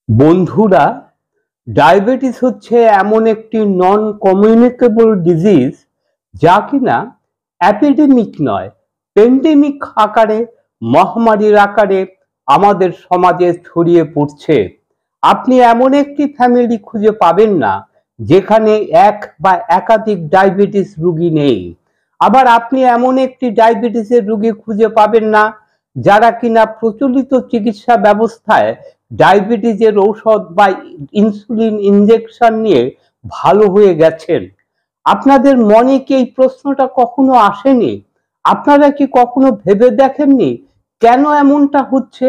বন্ধুরা, ডায়াবেটিস হচ্ছে এমন একটি নন কমিউনিকেবল ডিজিজ যা কিনা অ্যাপিডেমিক নয়, পেন্ডেমিক আকারে, মহামারীর আকারে আমাদের সমাজে ছড়িয়ে পড়ছে। আপনি এমন একটি ফ্যামিলি খুঁজে পাবেন না যেখানে এক বা একাধিক ডায়াবেটিস রোগী নেই। আবার আপনি এমন একটি ডায়াবেটিসের রোগী খুঁজে পাবেন না যারা কিনা প্রচলিত চিকিৎসা ব্যবস্থায় ডায়াবেটিসের ঔষধ বা ইনসুলিন ইনজেকশন নিয়ে ভালো হয়ে গেছেন। আপনাদের মনে কি এই প্রশ্নটা কখনো আসেনি? আপনারা কি কখনো ভেবে দেখেননি কেন এমনটা হচ্ছে?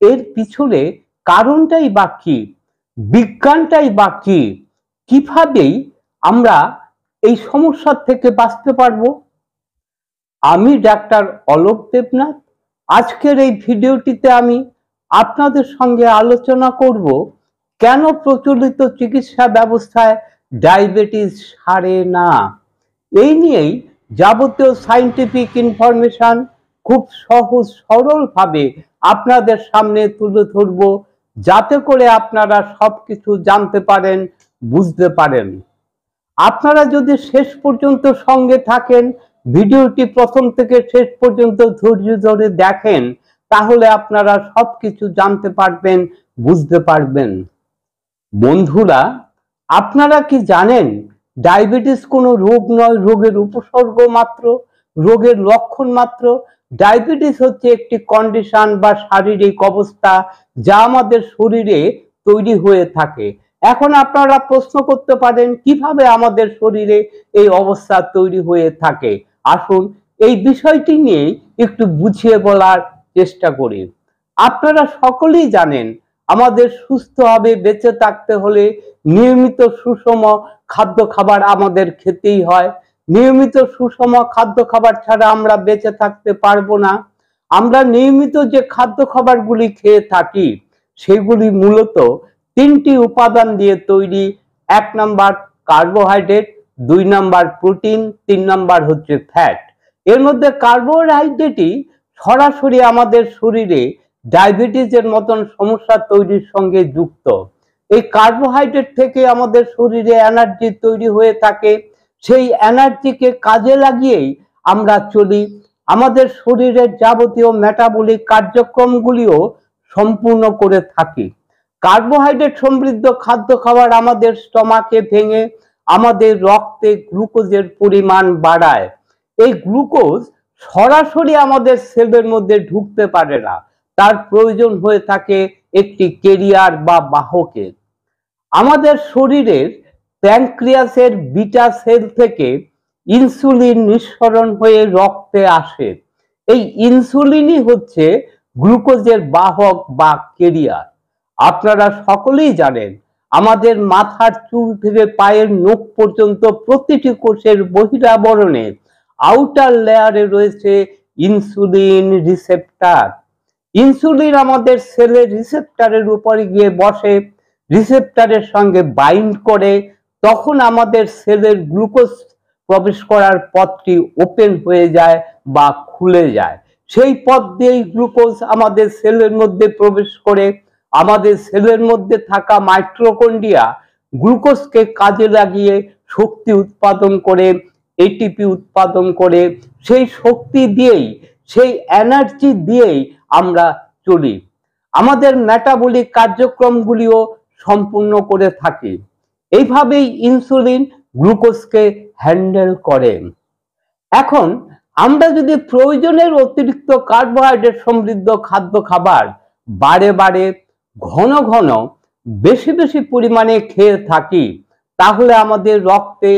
এর পিছনে কারণটাই বা কি, বিজ্ঞানটাই বা কি, কিভাবেই আমরা এই সমস্যার থেকে বাঁচতে পারবো? আমি ডাক্তার অলোক দেবনাথ। আজকের এই ভিডিওটিতে আমি আপনাদের সঙ্গে আলোচনা করব কেন প্রচলিত চিকিৎসা ব্যবস্থায় ডায়াবেটিস সারে না। এই নিয়েই যাবতীয় সায়েন্টিফিক ইনফরমেশন খুব সহজ সরলভাবে আপনাদের সামনে তুলে ধরব, যাতে করে আপনারা সবকিছু জানতে পারেন, বুঝতে পারেন। আপনারা যদি শেষ পর্যন্ত সঙ্গে থাকেন, ভিডিওটি প্রথম থেকে শেষ পর্যন্ত ধৈর্য ধরে দেখেন, তাহলে আপনারা সবকিছু জানতে পারবেন, বুঝতে পারবেন। বন্ধুরা, আপনারা কি জানেন ডায়াবেটিস কোনো রোগ নয়, রোগের উপসর্গ মাত্র, রোগের লক্ষণ মাত্র। ডায়াবেটিস হচ্ছে একটি কন্ডিশন বা শারীরিক অবস্থা যা আমাদের শরীরে তৈরি হয়ে থাকে। এখন আপনারা প্রশ্ন করতে পারেন কিভাবে আমাদের শরীরে এই অবস্থা তৈরি হয়ে থাকে। আসুন এই বিষয়টি নিয়ে একটু বুঝিয়ে বলার চেষ্টা করি। আপনারা সকলেই জানেন আমাদের সুস্থভাবে বেঁচে থাকতে হলে নিয়মিত সুষম খাদ্য খাবার আমাদের খেতেই হয়। নিয়মিত সুষম খাদ্য খাবার ছাড়া আমরা বেঁচে থাকতে পারবো না। আমরা নিয়মিত যে খাদ্য খাবারগুলি খেয়ে থাকি সেগুলি মূলত তিনটি উপাদান দিয়ে তৈরি। 1 number carbohydrate, 2 number protein, 3 number হচ্ছে ফ্যাট। এর মধ্যে কার্বোহাইড্রেটই সরাসরি আমাদের শরীরে ডায়াবেটিসের মতন সমস্যা তৈরির সঙ্গে যুক্ত। এই কার্বোহাইড্রেট থেকে আমাদের শরীরে এনার্জি তৈরি হয়ে থাকে। সেই এনার্জিকে কাজে লাগিয়েই আমরা চলি। আমাদের শরীরের যাবতীয় মেটাবলিক কার্যক্রমগুলিও সম্পূর্ণ করে থাকি। কার্বোহাইড্রেট সমৃদ্ধ খাদ্য খাবার আমাদের স্টমাকে ভেঙে আমাদের রক্তে গ্লুকোজের পরিমাণ বাড়ায়। এই গ্লুকোজ সরাসরি আমাদের সেলের মধ্যে ঢুকতে পারে না, তার প্রয়োজন হয়ে থাকে একটি ক্যারিয়ার বা বাহকের। আমাদের শরীরের প্যানক্রিয়াসের বিটা সেল থেকে ইনসুলিন নিঃসরণ হয়ে রক্তে আসে। এই ইনসুলিনই হচ্ছে গ্লুকোজের বাহক বা ক্যারিয়ার। আপনারা সকলেই জানেন আমাদের মাথার চুল থেকে পায়ের নখ পর্যন্ত প্রতিটি কোষের বহিরাবরণে আউটার লেয়ারে রয়েছে ইনসুলিন রিসেপ্টর। ইনসুলিন আমাদের সেলের রিসেপ্টরের উপরে গিয়ে বসে, রিসেপ্টরের সঙ্গে বাইন্ড করে, তখন আমাদের সেলের গ্লুকোজ প্রবেশ করার পথটি ওপেন হয়ে যায় বা খুলে যায়। সেই পথ দিয়েই গ্লুকোজ আমাদের সেলের মধ্যে প্রবেশ করে। আমাদের সেলের মধ্যে থাকা মাইটোকন্ড্রিয়া গ্লুকোজকে কাজে লাগিয়ে শক্তি উৎপাদন করে, এটিপি উৎপাদন করে। সেই শক্তি দিয়েই, সেই এনার্জি দিয়েই আমরা চলি। আমাদের মেটাবলিক কার্যক্রমগুলিও সম্পূর্ণ করে থাকি। এইভাবেই ইনসুলিন গ্লুকোজকে হ্যান্ডেল করে। এখন আমরা যদি প্রয়োজনের অতিরিক্ত কার্বোহাইড্রেট সমৃদ্ধ খাদ্য খাবার বারে বারে, ঘন ঘন, বেশি বেশি পরিমাণে খেয়ে থাকি, তাহলে আমাদের রক্তে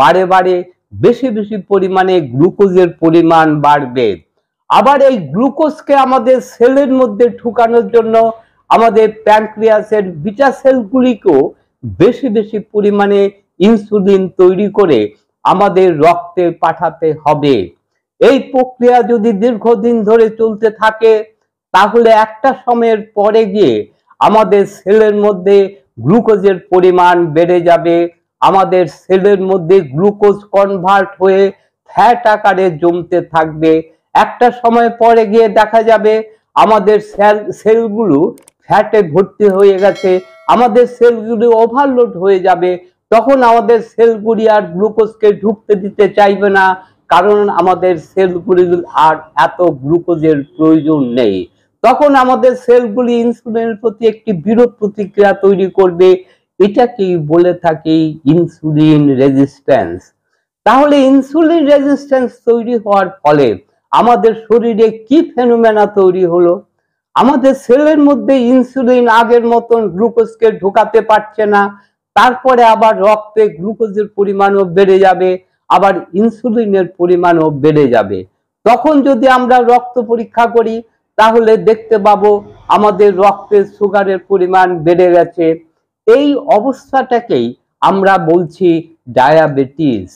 বারে বারে বেশি বেশি পরিমাণে গ্লুকোজের পরিমাণ বাড়বে। আবার এই গ্লুকোজকে আমাদের সেলের মধ্যে ঢুকানোর জন্য আমাদের প্যানক্রিয়াসের বিটা সেলগুলিকেও বেশি বেশি পরিমাণে ইনসুলিন তৈরি করে আমাদের রক্তে পাঠাতে হবে। এই প্রক্রিয়া যদি দীর্ঘদিন ধরে চলতে থাকে, তাহলে একটা সময়ের পরে গিয়ে আমাদের সেলের মধ্যে গ্লুকোজের পরিমাণ বেড়ে যাবে। আমাদের সেলের মধ্যে গ্লুকোজ কনভার্ট হয়ে ফ্যাট আকারে জমতে থাকবে। একটা সময় পরে গিয়ে দেখা যাবে আমাদের সেলগুলো ফ্যাটে ভর্তি হয়ে গেছে, আমাদের সেলগুলি ওভারলোড হয়ে যাবে, তখন আমাদের সেলগুলি আর গ্লুকোজকে ঢুকতে দিতে চাইবে না, কারণ আমাদের সেলগুলি আর এত গ্লুকোজের প্রয়োজন নেই। তখন আমাদের সেলগুলি ইনসুলিনের প্রতি একটি বিরূপ প্রতিক্রিয়া তৈরি করবে, এটাকেই বলে থাকি ইনসুলিন রেজিস্ট্যান্স। তাহলে ইনসুলিন রেজিস্ট্যান্স তৈরি হওয়ার ফলে আমাদের শরীরে কি ফেনোমেনা তৈরি হলো? আমাদের সেলের মধ্যে ইনসুলিন আগের মতন গ্লুকোজকে ঢোকাতে পারছে না, তারপরে আবার রক্তে গ্লুকোজের পরিমাণও বেড়ে যাবে, আবার ইনসুলিনের পরিমাণও বেড়ে যাবে। তখন যদি আমরা রক্ত পরীক্ষা করি তাহলে দেখতে পাবো আমাদের রক্তের সুগারের পরিমাণ বেড়ে গেছে। এই অবস্থাটাকেই আমরা বলছি ডায়াবেটিস।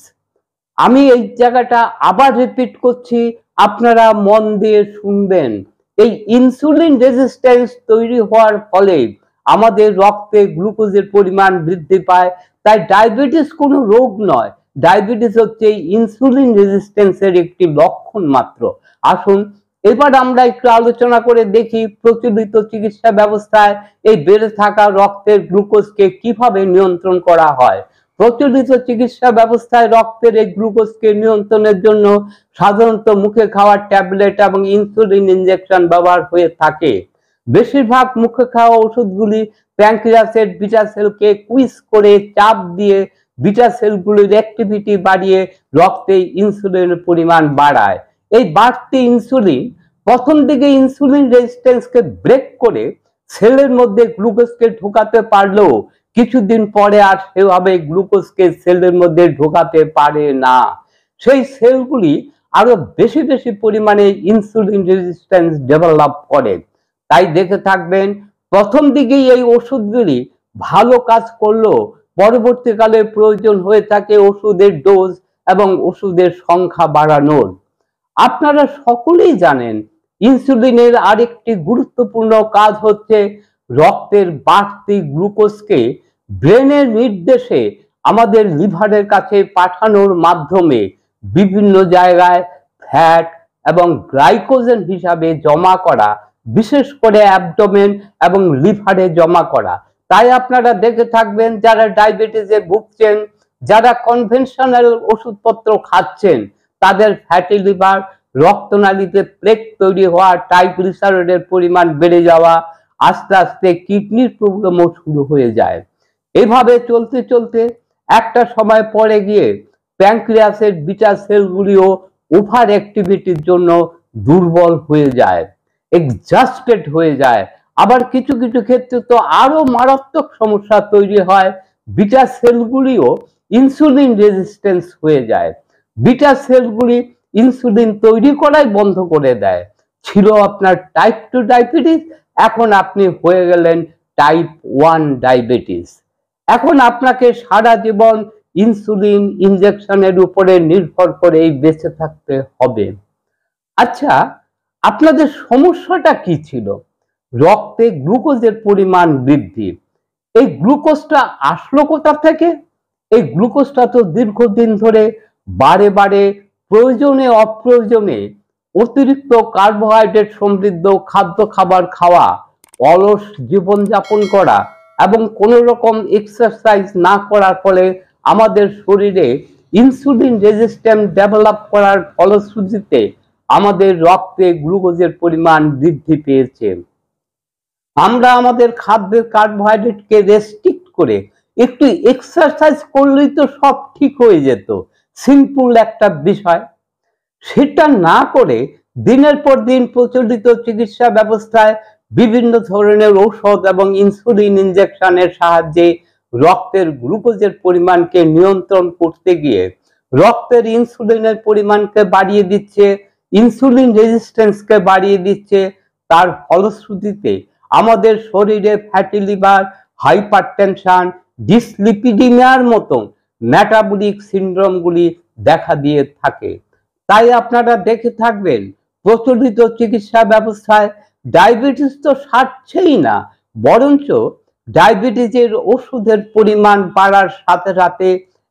আমি এই জায়গাটা আবার রিপিট করছি, আপনারা মন দিয়ে শুনবেন। এই ইনসুলিন রেজিস্ট্যান্স তৈরি হওয়ার ফলে আমাদের রক্তে গ্লুকোজের পরিমাণ বৃদ্ধি পায়। তাই ডায়াবেটিস কোনো রোগ নয়, ডায়াবেটিস হচ্ছে ইনসুলিন রেজিস্ট্যান্সের একটি লক্ষণ মাত্র। আসুন এবার আমরা একটু আলোচনা করে দেখি প্রচলিত চিকিৎসা ব্যবস্থায় এই বেড়ে থাকা রক্তের গ্লুকোজকে কিভাবে নিয়ন্ত্রণ করা হয়। প্রচলিত চিকিৎসা ব্যবস্থায় রক্তের এই গ্লুকোজকে নিয়ন্ত্রণের জন্য সাধারণত মুখে খাওয়া ট্যাবলেট এবং ইনসুলিন ইনজেকশন ব্যবহার হয়ে থাকে। বেশিরভাগ মুখে খাওয়া ওষুধগুলি প্যানক্রিয়াসের বিটা সেলকে কুইজ করে চাপ দিয়ে বিটা সেলগুলির অ্যাক্টিভিটি বাড়িয়ে রক্তে ইনসুলিনের পরিমাণ বাড়ায়। এই বাড়তি ইনসুলিন প্রথম দিকে ইনসুলিন রেজিস্ট্যান্সকে ব্রেক করে সেলের মধ্যে গ্লুকোজকে ঢোকাতে পারলেও কিছুদিন পরে আর সেভাবে গ্লুকোজকে সেলের মধ্যে ঢোকাতে পারে না। সেই সেলগুলি আরো বেশি বেশি পরিমাণে ইনসুলিন রেজিস্ট্যান্স ডেভেলপ করে। তাই দেখে থাকবেন প্রথম দিকেই এই ওষুধগুলি ভালো কাজ করলেও পরবর্তীকালে প্রয়োজন হয়ে থাকে ওষুধের ডোজ এবং ওষুধের সংখ্যা বাড়ানোর। আপনারা সকলেই জানেন ইনসুলিনের আরেকটি গুরুত্বপূর্ণ কাজ হচ্ছে রক্তের বাড়তি গ্লুকোজকে ব্রেনের নির্দেশে আমাদের লিভারের কাছে পাঠানোর মাধ্যমে বিভিন্ন জায়গায় ফ্যাট এবং গ্লাইকোজেন হিসাবে জমা করা, বিশেষ করে অ্যাবডোমেন এবং লিভারে জমা করা। তাই আপনারা দেখে থাকবেন যারা ডায়াবেটিসে ভুগছেন, যারা কনভেনশনাল ওষুধপত্র খাচ্ছেন, তাদের ফ্যাটি লিভার, রক্তনালীতে প্লেক তৈরি হওয়া, ট্রাইগ্লিসারাইডের পরিমাণ বেড়ে যাওয়া, আস্তে আস্তে কিডনির প্রবলেমও শুরু হয়ে যায়। এভাবে চলতে চলতে একটা সময় পরে গিয়ে প্যানক্রিয়াসের বিটা সেলগুলিও ওভার অ্যাক্টিভিটির জন্য দুর্বল হয়ে যায়, এক্সজস্টেড হয়ে যায়। আবার কিছু কিছু ক্ষেত্রে তো আরো মারাত্মক সমস্যা তৈরি হয়, বিটা সেলগুলিও ইনসুলিন রেজিস্ট্যান্স হয়ে যায়। বিটা সেলগুলি ইনসুলিন তৈরি করাই বন্ধ করে দেয়। ছিল আপনার টাইপ 2 ডায়াবেটিস, এখন আপনি হয়ে গেলেন টাইপ 1 ডায়াবেটিস। এখন আপনাকে সারা জীবন ইনসুলিন ইনজেকশনের উপরে নির্ভর করে বেঁচে থাকতে হবে। আচ্ছা, আপনাদের সমস্যাটা কি ছিল? রক্তে গ্লুকোজের পরিমাণ বৃদ্ধি। এই গ্লুকোজটা আসলো কোথা থেকে? এই গ্লুকোজটা তো দীর্ঘদিন ধরে বারে বারে প্রয়োজনে অপ্রয়োজনে অতিরিক্ত কার্বোহাইড্রেট সমৃদ্ধ খাদ্য খাবার খাওয়া, অলস জীবনযাপন করা এবং কোনো রকম এক্সারসাইজ না করার ফলে আমাদের শরীরে ইনসুলিন রেজিস্ট্যান্স ডেভেলপ করার ফলশ্রুতিতে আমাদের রক্তে গ্লুকোজের পরিমাণ বৃদ্ধি পেয়েছে। আমরা আমাদের খাদ্যের কার্বোহাইড্রেটকে রেস্ট্রিক্ট করে একটু এক্সারসাইজ করলেই তো সব ঠিক হয়ে যেত, সিম্পল একটা বিষয়। সেটা না করে দিনের পর দিন প্রচলিত চিকিৎসা ব্যবস্থায় বিভিন্ন ধরনের ঔষধ এবং ইনসুলিন ইনজেকশনের সাহায্যে রক্তের গ্লুকোজের পরিমাণকে নিয়ন্ত্রণ করতে গিয়ে রক্তের ইনসুলিনের পরিমাণকে বাড়িয়ে দিচ্ছে, ইনসুলিন রেজিস্ট্যান্সকে বাড়িয়ে দিচ্ছে। তার ফলশ্রুতিতে আমাদের শরীরে ফ্যাটি লিভার, হাইপারটেনশন, ডিসলিপিডিমিয়ার মতো মেটাবলিক সিন্ড্রোমগুলি দেখা দিয়ে থাকে। তাই আপনারা দেখে থাকবেন প্রচলিত চিকিৎসা ব্যবস্থায় ডায়াবেটিস তো সারছেই না, বরঞ্চ ডায়াবেটিসের ওষুধের পরিমাণ বাড়ার সাথে সাথে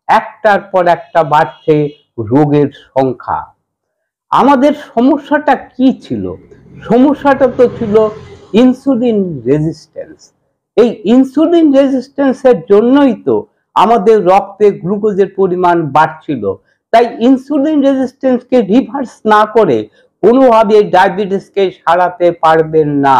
একটার পর একটা বাড়ছে রোগের সংখ্যা। আমাদের সমস্যাটা কি ছিল? সমস্যাটা তো ছিল ইনসুলিন রেজিস্ট্যান্স। এই ইনসুলিন রেজিস্ট্যান্সের জন্যই তো আমাদের রক্তে গ্লুকোজের পরিমাণ বাড়ছিল। তাই ইনসুলিন রেজিস্ট্যান্সকে রিভার্স না করে কোনোভাবে ডায়াবেটিসকে সারাতে পারবেন না।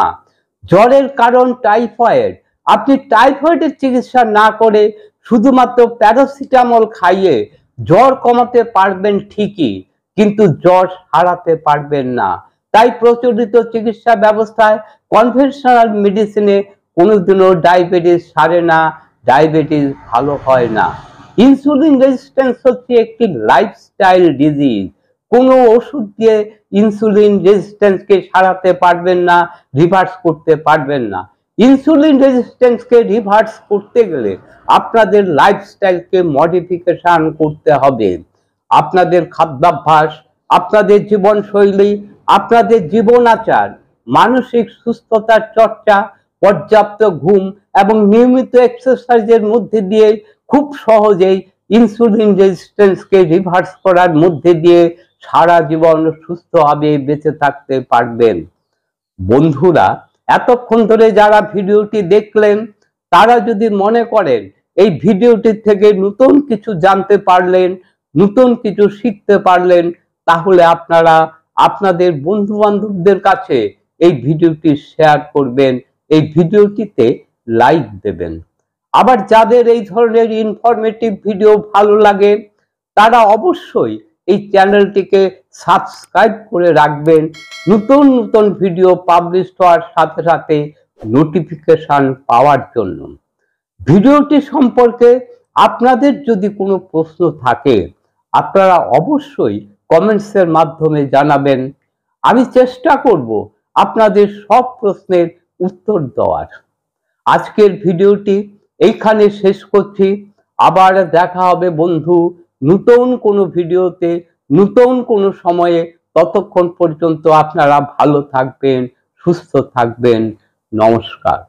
জ্বরের কারণ টাইফয়েড, আপনি টাইফয়েডের চিকিৎসা না করে শুধুমাত্র প্যারাসিটামল খাইয়ে জ্বর কমাতে পারবেন ঠিকই, কিন্তু জ্বর সারাতে পারবেন না। তাই প্রচলিত চিকিৎসা ব্যবস্থায় কনভেনশনাল মেডিসিনে কোনোদিনও ডায়াবেটিস সারে না, ডায়াবেটিস ভালো হয় না। ইনসুলিন রেজিস্ট্যান্স হচ্ছে একটি লাইফস্টাইল ডিজিজ। কোনো ওষুধ দিয়ে ইনসুলিন রেজিস্ট্যান্সকে সারাতে পারবেন না, রিভার্স করতে পারবেন না। ইনসুলিন রেজিস্ট্যান্সকে রিভার্স করতে গেলে আপনাদের লাইফস্টাইলকে মডিফিকেশন করতে হবে। আপনাদের খাদ্যাভ্যাস, আপনাদের জীবনশৈলী, আপনাদের জীবনাচার, মানসিক সুস্থতার চর্চা, পর্যাপ্ত ঘুম এবং নিয়মিত এক্সারসাইজের মধ্যে দিয়ে খুব সহজেই ইনসুলিন রেজিস্ট্যান্সকে রিভার্স করার মধ্যে দিয়ে সারা জীবন সুস্থভাবে বেঁচে থাকতে পারবেন। বন্ধুরা, এতক্ষণ ধরে যারা ভিডিওটি দেখলেন তারা যদি মনে করেন এই ভিডিওটি থেকে নতুন কিছু জানতে পারলেন, নতুন কিছু শিখতে পারলেন, তাহলে আপনারা আপনাদের বন্ধু বান্ধবদের কাছে এই ভিডিওটি শেয়ার করবেন, এই ভিডিওটিতে লাইক দেবেন। আবার যাদের এই ধরনের ইনফরমেটিভ ভিডিও ভালো লাগে তারা অবশ্যই এই চ্যানেলটিকে সাবস্ক্রাইব করে রাখবেন, নতুন নতুন ভিডিও পাবলিশ হওয়ার সাথে সাথে নোটিফিকেশন পাওয়ার জন্য। ভিডিওটি সম্পর্কে আপনাদের যদি কোনো প্রশ্ন থাকে আপনারা অবশ্যই কমেন্টসের মাধ্যমে জানাবেন। আমি চেষ্টা করব আপনাদের সব প্রশ্নের উত্তর দেওয়ার। আজকের ভিডিওটি এইখানে শেষ করছি। আবার দেখা হবে বন্ধু নতুন কোনো ভিডিওতে, নতুন কোনো সময়ে। ততক্ষণ পর্যন্ত আপনারা ভালো থাকবেন, সুস্থ থাকবেন। নমস্কার।